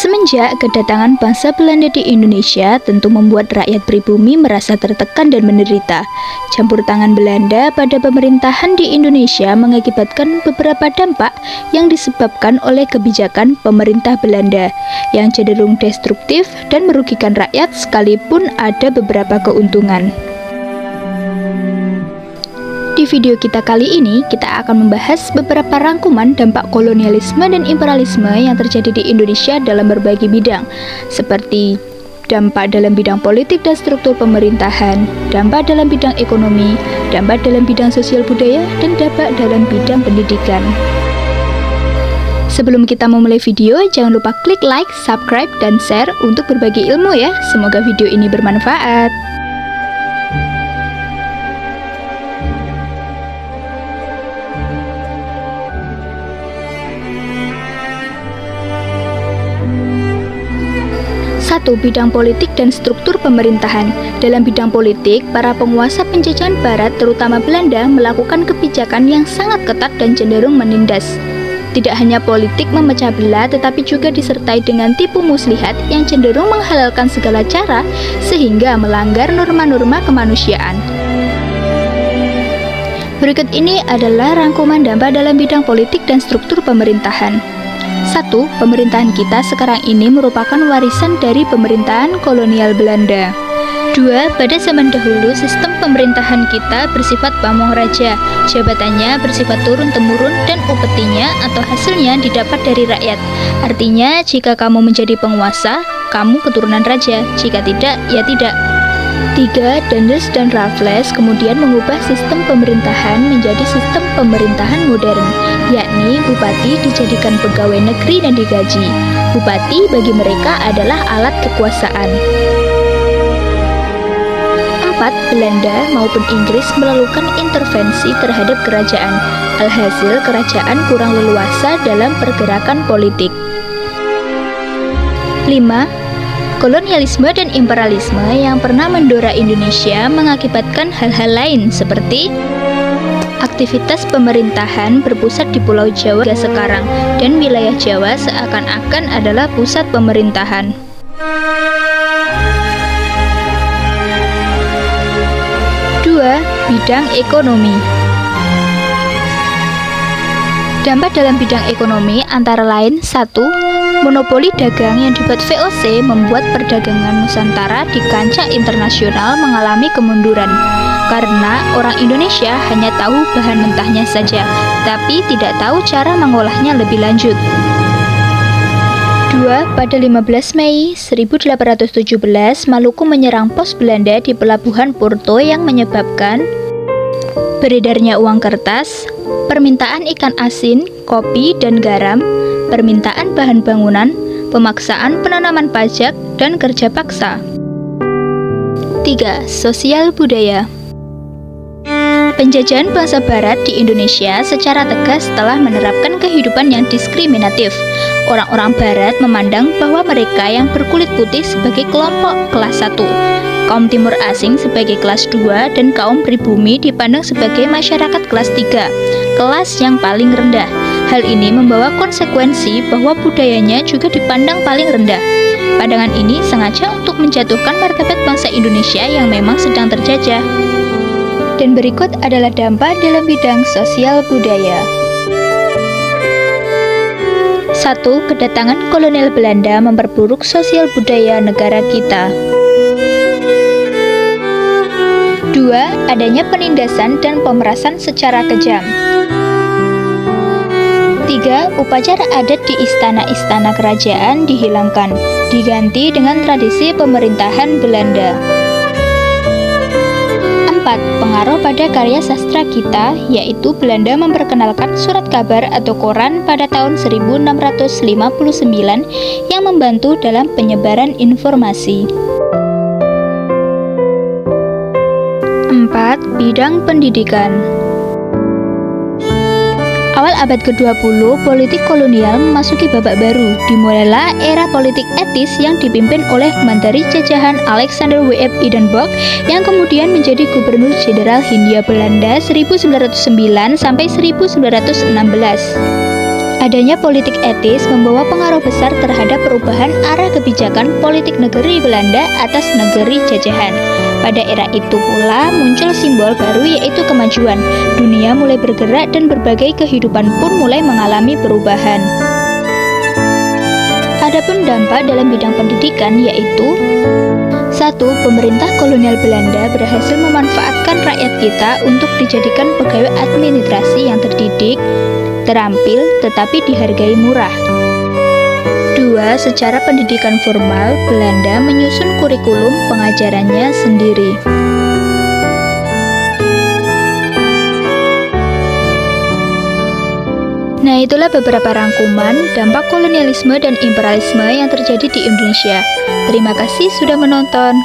Semenjak kedatangan bangsa Belanda di Indonesia tentu membuat rakyat pribumi merasa tertekan dan menderita. Campur tangan Belanda pada pemerintahan di Indonesia mengakibatkan beberapa dampak yang disebabkan oleh kebijakan pemerintah Belanda yang cenderung destruktif dan merugikan rakyat sekalipun ada beberapa keuntungan. Di video kita kali ini, kita akan membahas beberapa rangkuman dampak kolonialisme dan imperialisme yang terjadi di Indonesia dalam berbagai bidang, seperti dampak dalam bidang politik dan struktur pemerintahan, dampak dalam bidang ekonomi, dampak dalam bidang sosial budaya, dan dampak dalam bidang pendidikan. Sebelum kita memulai video, jangan lupa klik like, subscribe, dan share untuk berbagi ilmu ya. Semoga video ini bermanfaat. 1. Bidang politik dan struktur pemerintahan. Dalam bidang politik, para penguasa penjajahan barat terutama Belanda melakukan kebijakan yang sangat ketat dan cenderung menindas. Tidak hanya politik memecah belah, tetapi juga disertai dengan tipu muslihat yang cenderung menghalalkan segala cara sehingga melanggar norma-norma kemanusiaan. Berikut ini adalah rangkuman dampak dalam bidang politik dan struktur pemerintahan. 1. Pemerintahan kita sekarang ini merupakan warisan dari pemerintahan kolonial Belanda. 2. Pada zaman dahulu, sistem pemerintahan kita bersifat pamong raja. Jabatannya bersifat turun-temurun dan upetinya atau hasilnya didapat dari rakyat. Artinya, jika kamu menjadi penguasa, kamu keturunan raja. Jika tidak, ya tidak. 3. Daniels dan Raffles kemudian mengubah sistem pemerintahan menjadi sistem pemerintahan modern, yakni bupati dijadikan pegawai negeri dan digaji. Bupati bagi mereka adalah alat kekuasaan. 4. Belanda maupun Inggris melakukan intervensi terhadap kerajaan. Alhasil, kerajaan kurang leluasa dalam pergerakan politik. 5. Kolonialisme dan imperialisme yang pernah mendera Indonesia mengakibatkan hal-hal lain seperti aktivitas pemerintahan berpusat di Pulau Jawa hingga sekarang, dan wilayah Jawa seakan-akan adalah pusat pemerintahan. 2. Bidang ekonomi. Dampak dalam bidang ekonomi antara lain 1. Monopoli dagang yang dibuat VOC membuat perdagangan Nusantara di kancah internasional mengalami kemunduran karena orang Indonesia hanya tahu bahan mentahnya saja, tapi tidak tahu cara mengolahnya lebih lanjut. 2. Pada 15 Mei 1817, Maluku menyerang pos Belanda di pelabuhan Porto yang menyebabkan beredarnya uang kertas, permintaan ikan asin, kopi, dan garam, permintaan bahan bangunan, pemaksaan penanaman pajak, dan kerja paksa. 3. Sosial budaya. Penjajahan bangsa barat di Indonesia secara tegas telah menerapkan kehidupan yang diskriminatif. Orang-orang barat memandang bahwa mereka yang berkulit putih sebagai kelompok kelas 1, kaum timur asing sebagai kelas 2, dan kaum pribumi dipandang sebagai masyarakat kelas 3, kelas yang paling rendah. Hal ini membawa konsekuensi bahwa budayanya juga dipandang paling rendah. Pandangan ini sengaja untuk menjatuhkan martabat bangsa Indonesia yang memang sedang terjajah. Dan berikut adalah dampak dalam bidang sosial budaya. 1. Kedatangan kolonial Belanda memperburuk sosial budaya negara kita. 2. Adanya penindasan dan pemerasan secara kejam. 3. Upacara adat di istana-istana kerajaan dihilangkan, diganti dengan tradisi pemerintahan Belanda. 4. Pengaruh pada karya sastra kita, yaitu Belanda memperkenalkan surat kabar atau koran pada tahun 1659 yang membantu dalam penyebaran informasi. 4. Bidang pendidikan. Awal abad ke-20, politik kolonial memasuki babak baru. Dimulailah era politik etis yang dipimpin oleh Menteri Jajahan Alexander W.F. Edensburg yang kemudian menjadi Gubernur Jenderal Hindia Belanda 1909 sampai 1916. Adanya politik etis membawa pengaruh besar terhadap perubahan arah kebijakan politik negeri Belanda atas negeri jajahan. Pada era itu pula muncul simbol baru yaitu kemajuan. Dunia mulai bergerak dan berbagai kehidupan pun mulai mengalami perubahan. Adapun dampak dalam bidang pendidikan yaitu 1. Pemerintah kolonial Belanda berhasil memanfaatkan rakyat kita untuk dijadikan pegawai administrasi yang terdidik, terampil, tetapi dihargai murah. 2. Secara pendidikan formal, Belanda menyusun kurikulum pengajarannya sendiri. Nah, itulah beberapa rangkuman dampak kolonialisme dan imperialisme yang terjadi di Indonesia. Terima kasih sudah menonton.